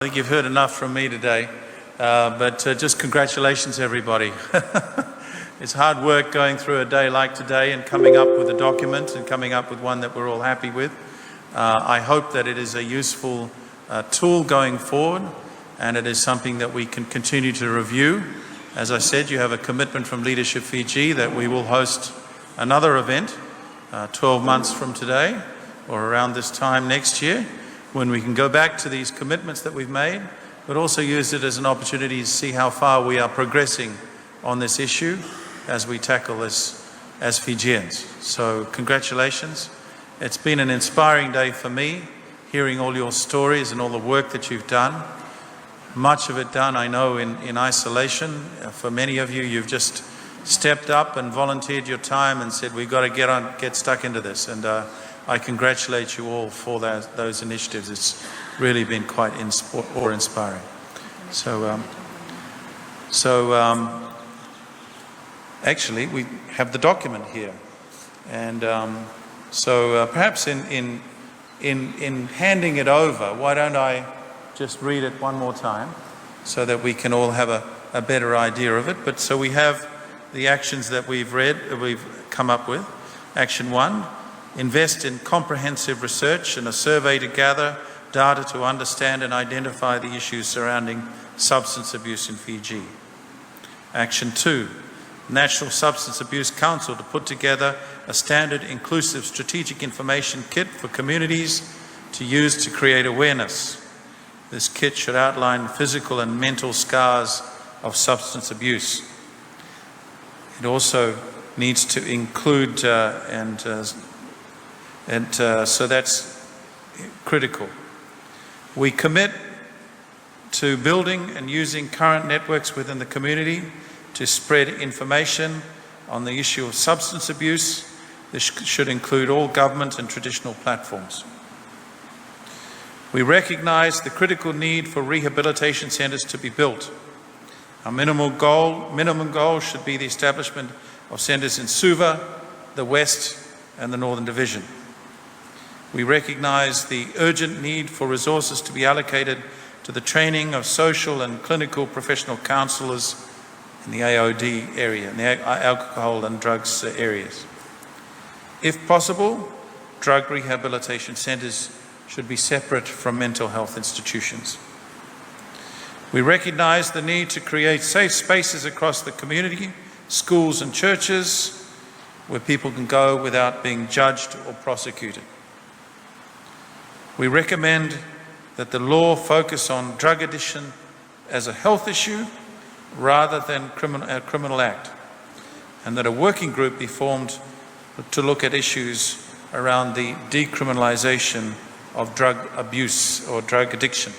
I think you've heard enough from me today, but just congratulations everybody. It's hard work going through a day like today and coming up with a document and coming up with one that we're all happy with. I hope that it is a useful tool going forward, and it is something that we can continue to review. As I said, you have a commitment from Leadership Fiji that we will host another event 12 months from today or around this time next year, when we can go back to these commitments that we've made, but also use it as an opportunity to see how far we are progressing on this issue as we tackle this as Fijians. So congratulations. It's been an inspiring day for me, hearing all your stories and all the work that you've done. Much of it done, I know, in isolation. For many of you, you've just stepped up and volunteered your time and said, we've got to get stuck into this. And I congratulate you all for those initiatives. It's really been quite awe-inspiring. Actually, we have the document here, and perhaps in handing it over, why don't I just read it one more time, so that we can all have a better idea of it. But so we have the actions that we've come up with. Action 1. Invest in comprehensive research and a survey to gather data to understand and identify the issues surrounding substance abuse in Fiji. Action 2, National Substance Abuse Council to put together a standard inclusive strategic information kit for communities to use to create awareness. This kit should outline physical and mental scars of substance abuse. It also needs to include so that's critical. We commit to building and using current networks within the community to spread information on the issue of substance abuse. This should include all government and traditional platforms. We recognise the critical need for rehabilitation centres to be built. Our minimum goal should be the establishment of centres in Suva, the West and the Northern Division. We recognise the urgent need for resources to be allocated to the training of social and clinical professional counsellors in the AOD area, in the alcohol and drugs areas. If possible, drug rehabilitation centres should be separate from mental health institutions. We recognise the need to create safe spaces across the community, schools and churches, where people can go without being judged or prosecuted. We recommend that the law focus on drug addiction as a health issue rather than a criminal act, and that a working group be formed to look at issues around the decriminalisation of drug abuse or drug addiction.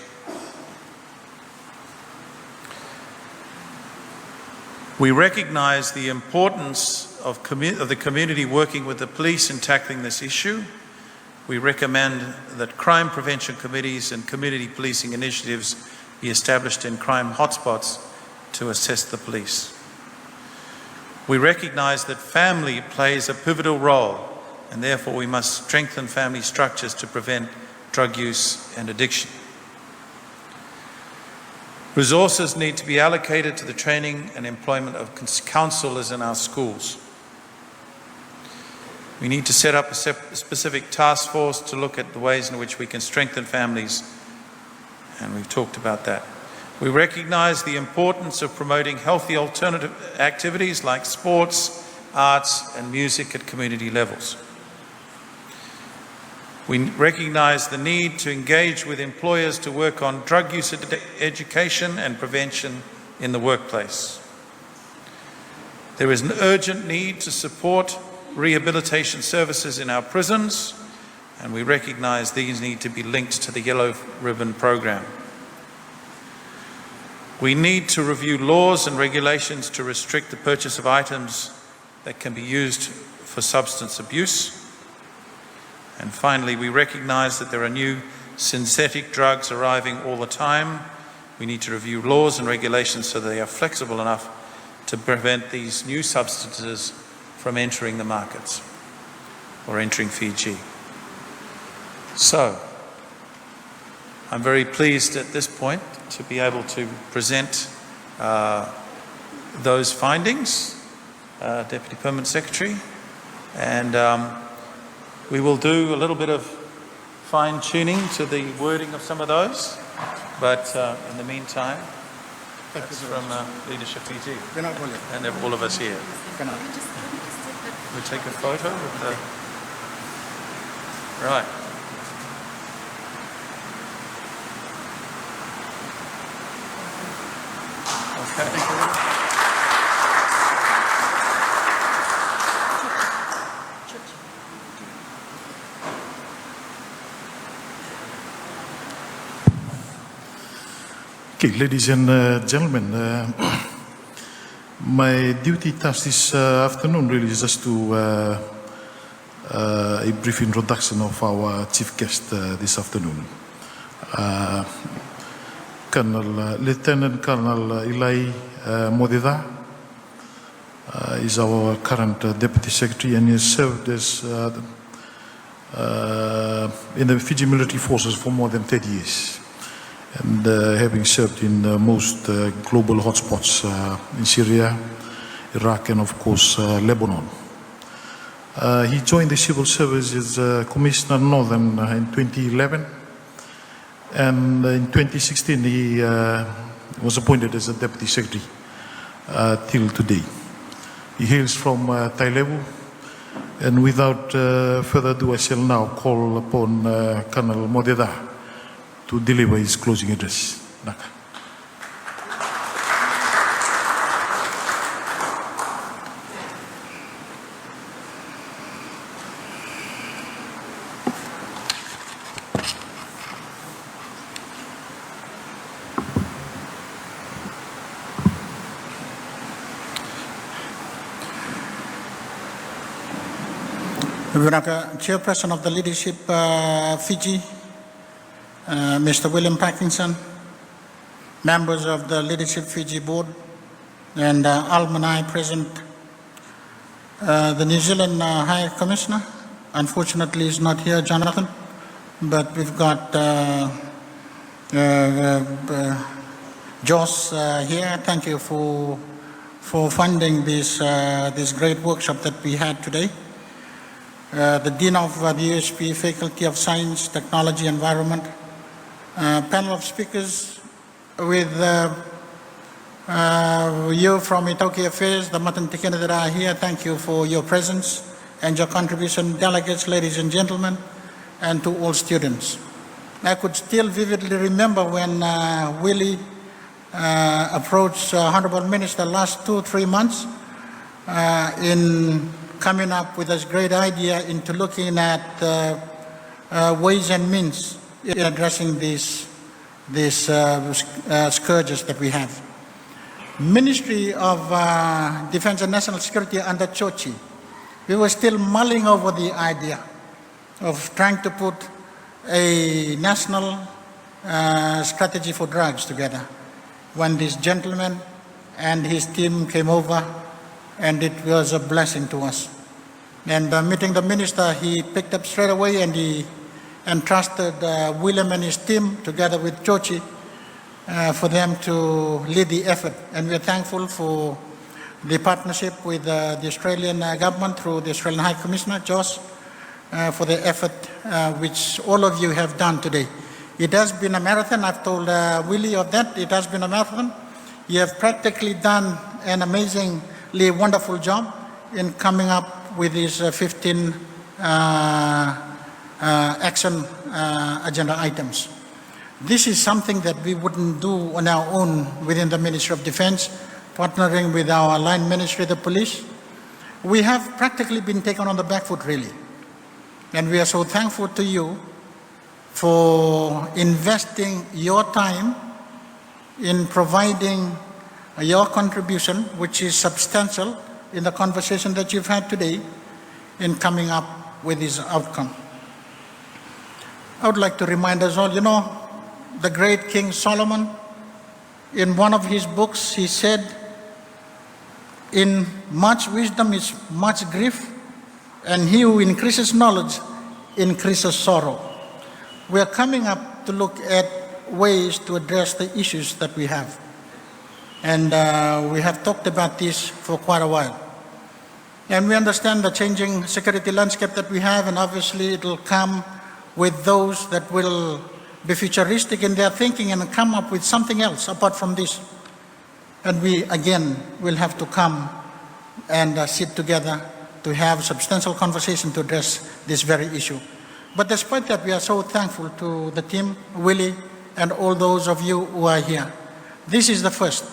We recognise the importance of the community working with the police in tackling this issue. We recommend that crime prevention committees and community policing initiatives be established in crime hotspots to assess the police. We recognise that family plays a pivotal role, and therefore we must strengthen family structures to prevent drug use and addiction. Resources need to be allocated to the training and employment of counsellors in our schools. We need to set up a specific task force to look at the ways in which we can strengthen families, and we've talked about that. We recognise the importance of promoting healthy alternative activities like sports, arts and music at community levels. We recognise the need to engage with employers to work on drug use education and prevention in the workplace. There is an urgent need to support rehabilitation services in our prisons, and we recognise these need to be linked to the Yellow Ribbon program. We need to review laws and regulations to restrict the purchase of items that can be used for substance abuse. And finally, we recognise that there are new synthetic drugs arriving all the time. We need to review laws and regulations so they are flexible enough to prevent these new substances from entering the markets or entering Fiji. So, I'm very pleased at this point to be able to present those findings, Deputy Permanent Secretary, and we will do a little bit of fine-tuning to the wording of some of those, but in the meantime, that's from Leadership Fiji and all of us here. We'll take a photo with the... Right. Okay. Okay, ladies and gentlemen, my duty task this afternoon really is just to a brief introduction of our chief guest this afternoon. Lieutenant Colonel Eli Modida is our current Deputy Secretary, and he has served as in the Fiji military forces for more than 30 years. And having served in most global hotspots in Syria, Iraq, and of course Lebanon. He joined the civil service as Commissioner Northern in 2011, and in 2016 he was appointed as a Deputy Secretary till today. He hails from Tailevu, and without further ado I shall now call upon Colonel Modeda to deliver his closing address. Naka. Chairperson of the Leadership Fiji, Mr. William Parkinson, members of the Leadership Fiji Board, and alumni present. The New Zealand High Commissioner, unfortunately, is not here, Jonathan, but we've got Joss here. Thank you for funding this great workshop that we had today. The Dean of the USP Faculty of Science, Technology, Environment, panel of speakers with you from Itoki Affairs, the Matan Tikena that are here. Thank you for your presence and your contribution. Delegates, ladies and gentlemen, and to all students. I could still vividly remember when Willie approached Honorable Minister last 2-3 months in coming up with this great idea into looking at ways and means in addressing these scourges that we have. Ministry of Defense and National Security under Chochi, we were still mulling over the idea of trying to put a national strategy for drugs together when this gentleman and his team came over, and it was a blessing to us. And meeting the minister, he picked up straight away and he entrusted William and his team together with Chochi for them to lead the effort. And we're thankful for the partnership with the Australian government through the Australian High Commissioner, Joss, for the effort which all of you have done today. It has been a marathon. I've told Willie of that. It has been a marathon. You have practically done an amazingly wonderful job in coming up with these 15 action agenda items. This is something that we wouldn't do on our own within the Ministry of Defense, partnering with our line ministry, the police. We have practically been taken on the back foot, really. And we are so thankful to you for investing your time in providing your contribution, which is substantial in the conversation that you've had today, in coming up with this outcome. I would like to remind us all, you know, the great King Solomon, in one of his books, he said, in much wisdom is much grief, and he who increases knowledge increases sorrow. We are coming up to look at ways to address the issues that we have. And we have talked about this for quite a while. And we understand the changing security landscape that we have, and obviously it will come with those that will be futuristic in their thinking and come up with something else apart from this. And we, again, will have to come and sit together to have substantial conversation to address this very issue. But despite that, we are so thankful to the team, Willie, and all those of you who are here. This is the first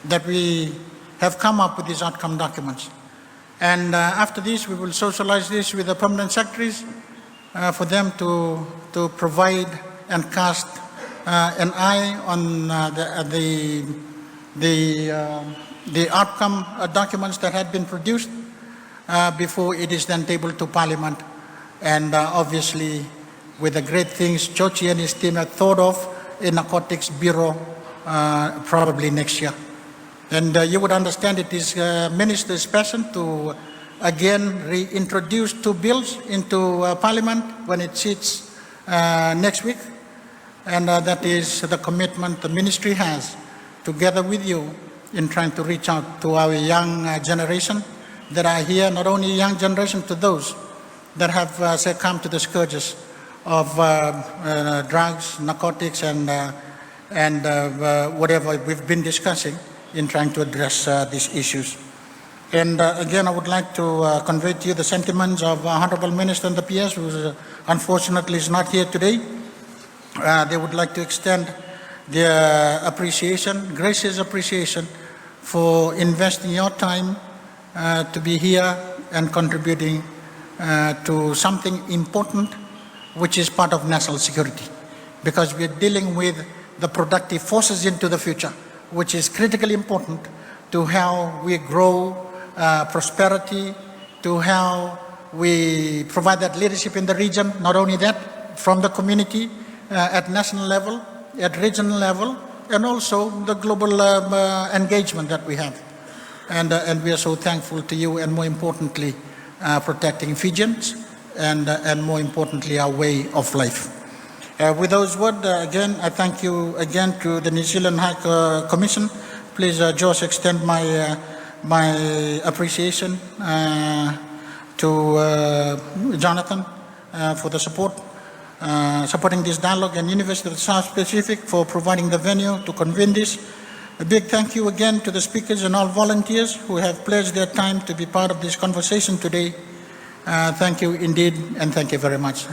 that we have come up with these outcome documents. And after this, we will socialize this with the permanent secretaries for them to provide and cast an eye on the outcome documents that had been produced before it is then tabled to Parliament. And obviously, with the great things Chochi and his team have thought of in Narcotics Bureau probably next year. And you would understand it is Minister's passion to again reintroduce 2 bills into Parliament when it sits next week. And that is the commitment the ministry has together with you in trying to reach out to our young generation that are here, not only young generation, to those that have succumbed to the scourges of drugs, narcotics, and whatever we've been discussing in trying to address these issues. And again, I would like to convey to you the sentiments of Honorable Minister and the PS, who unfortunately is not here today. They would like to extend their appreciation, gracious appreciation, for investing your time to be here and contributing to something important, which is part of national security. Because we are dealing with the productive forces into the future, which is critically important to how we grow prosperity, to how we provide that leadership in the region, not only that, from the community at national level, at regional level, and also the global engagement that we have. And we are so thankful to you, and more importantly, protecting Fijians, and more importantly, our way of life. With those words, again, I thank you again to the New Zealand High Commission. Please, Josh, extend my appreciation to Jonathan for the support, supporting this dialogue, and University of the South Pacific for providing the venue to convene this. A big thank you again to the speakers and all volunteers who have pledged their time to be part of this conversation today. Thank you indeed, and thank you very much.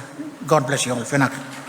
God bless you all. Venak.